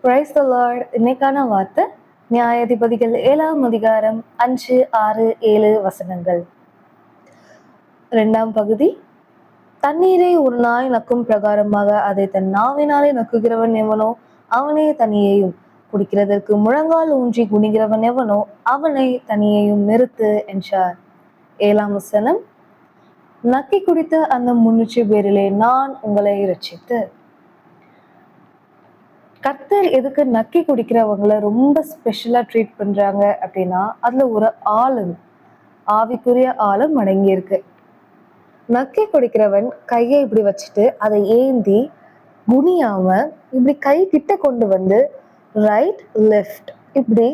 Praise the Lord. இன்னைக்கான வார்த்தை நியாயாதிபதிகள் 7ஆம் அதிகாரம் 5, 6, 7 வசனங்கள். 2ஆம் பகுதி. தண்ணீரை ஒரு நாய் நக்கும் பிரகாரமாக அதை தன் நாவினாலே நக்குகிறவன் எவனோ அவனே தனியையும், குடிக்கிறதற்கு முழங்கால் ஊன்றி குனிகிறவன் எவனோ அவனை தனியையும் நிறுத்து என்றார். 7ஆம் வசனம். நக்கி குடித்த அந்த 300 பேரிலே நான் உங்களை இரட்சித்து. கர்த்தர் எதுக்கு நக்கி குடிக்கிறவங்களை ரொம்ப ஸ்பெஷலா ட்ரீட் பண்றாங்க அப்படின்னா, அதுல ஒரு ஆழம், ஆவிக்குரிய ஆழம் அடங்கி இருக்கு. நக்கி குடிக்கிறவன் கையை இப்படி வச்சுட்டு அதை ஏந்தி குனியாம இப்படி கை கிட்ட கொண்டு வந்து ரைட் லெஃப்ட் இப்படி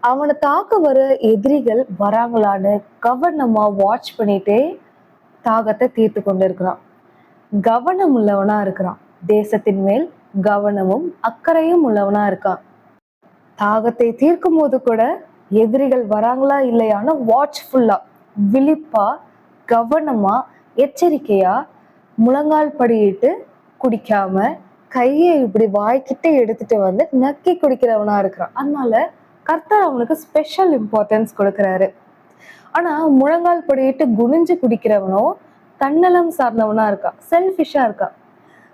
அவனை தாக்க வர எதிரிகள் வராங்களான்னு கவனமா வாட்ச் பண்ணிட்டே தாகத்தை தீர்த்து கொண்டு இருக்கிறான். கவனம் உள்ளவனா இருக்கிறான். தேசத்தின் மேல் கவனமும் அக்கறையும் உள்ளவனா இருக்கான். தாகத்தை தீர்க்கும் போது கூட எதிரிகள் வராங்களா இல்லையான்னு வாட்ச்ஃபுல்லா, விழிப்பா, கவனமா, எச்சரிக்கையா முழங்கால் படியிட்டு குடிக்காம கையை இப்படி வாய்க்கிட்ட எடுத்துட்டு வந்து நக்கி குடிக்கிறவனா இருக்கிறான். அதனால கர்த்தர் அவனுக்கு ஸ்பெஷல் இம்பார்ட்டன்ஸ் கொடுக்கிறாரு. ஆனா முழங்கால் படியிட்டு குனிஞ்சு குடிக்கிறவனோ தன்னலம் சார்ந்தவனா இருக்கான், செல்ஃபிஷா இருக்கான்.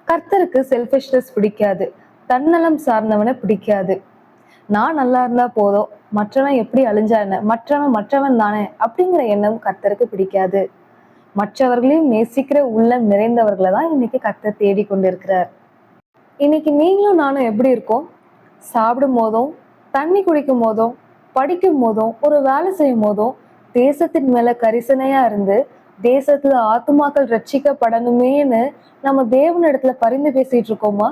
கர்த்தருக்கு செல்ஃபிஷ்னஸ் பிடிக்காது, தன்னலம் சார்ந்தவனை பிடிக்காது. நான் நல்லா இருந்தா போதும், மற்றவன் எப்படி அழிஞ்சா என்ன, மற்றவன் தானே அப்படிங்கிற எண்ணம் கர்த்தருக்கு பிடிக்காது. மற்றவர்களையும் நேசிக்கிற உள்ளம் நிறைந்தவர்களை தான் இன்னைக்கு கர்த்தர் தேடி கொண்டு இருக்கிறார். இன்னைக்கு நீங்களும் நானும் எப்படி இருக்கோம்? சாப்பிடும் போதும், தண்ணி குடிக்கும் போதும், படிக்கும் போதும், ஒரு வேலை செய்யும் போதும் தேசத்தின் மேல கரிசனையா இருந்து தேசத்துல ஆத்துமாக்கள் ரட்சிக்கப்படணுமேன்னு நம்ம தேவனிடத்துல பரிந்து பேசிட்டு இருக்கோமா?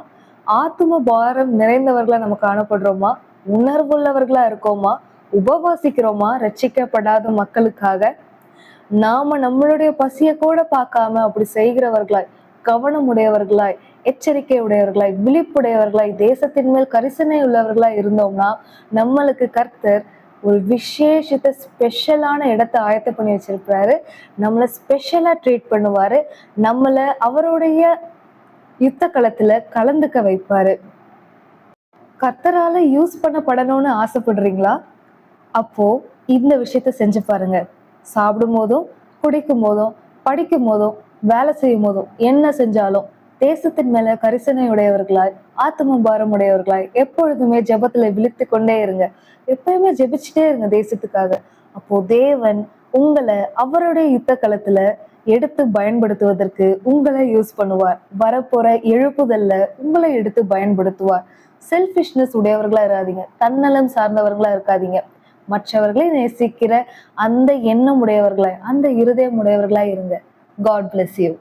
ஆத்தும பாரம் நிறைந்தவர்களா நம்ம காணப்படுறோமா? உணர்வுள்ளவர்களா இருக்கோமா? உபவாசிக்கிறோமா ரட்சிக்கப்படாத மக்களுக்காக? நாம நம்மளுடைய பசிய கூட பார்க்காம அப்படி செய்கிறவர்களாய், கவனம் உடையவர்களாய், எச்சரிக்கை உடையவர்களாய், விழிப்புடையவர்களாய், தேசத்தின் மேல் கரிசனை உள்ளவர்களாய் இருந்தோம்னா நம்மளுக்கு கர்த்தர் ஒரு விசேஷத்தை ஸ்பெஷலான இடத்தை ஆயத்த பண்ணி வச்சிருக்கிறாரு. நம்மளை ஸ்பெஷலா ட்ரீட் பண்ணுவாரு. நம்மளை அவருடைய யுத்த களத்துல கலந்துக்க வைப்பாரு. கர்த்தரால யூஸ் பண்ணப்படணும்னு ஆசைப்படுறீங்களா? அப்போ இந்த விஷயத்த செஞ்சு பாருங்க. சாப்பிடும் போதும், குடிக்கும் போதும், படிக்கும் போதும், வேலை செய்யும் போதும், என்ன செஞ்சாலும் தேசத்தின் மேல கரிசனை உடையவர்களாய், ஆத்ம பாரம் உடையவர்களாய் எப்பொழுதுமே ஜெபத்துல விழித்து கொண்டே இருங்க. எப்பயுமே ஜெபிச்சுட்டே இருங்க தேசத்துக்காக. அப்போ தேவன் உங்களை அவருடைய யுத்த களத்துல எடுத்து பயன்படுத்துவதற்கு உங்களை யூஸ் பண்ணுவார். வரப்போற எழுப்புதல்ல உங்களை எடுத்து பயன்படுத்துவார். செல்ஃபிஷ்னஸ் உடையவர்களா இராதீங்க, தன்னலம் சார்ந்தவர்களா இருக்காதீங்க. மற்றவர்களை நேசிக்கிற அந்த எண்ணம் உடையவர்களாய், அந்த இருதயம் உடையவர்களாய் இருங்க. God bless you.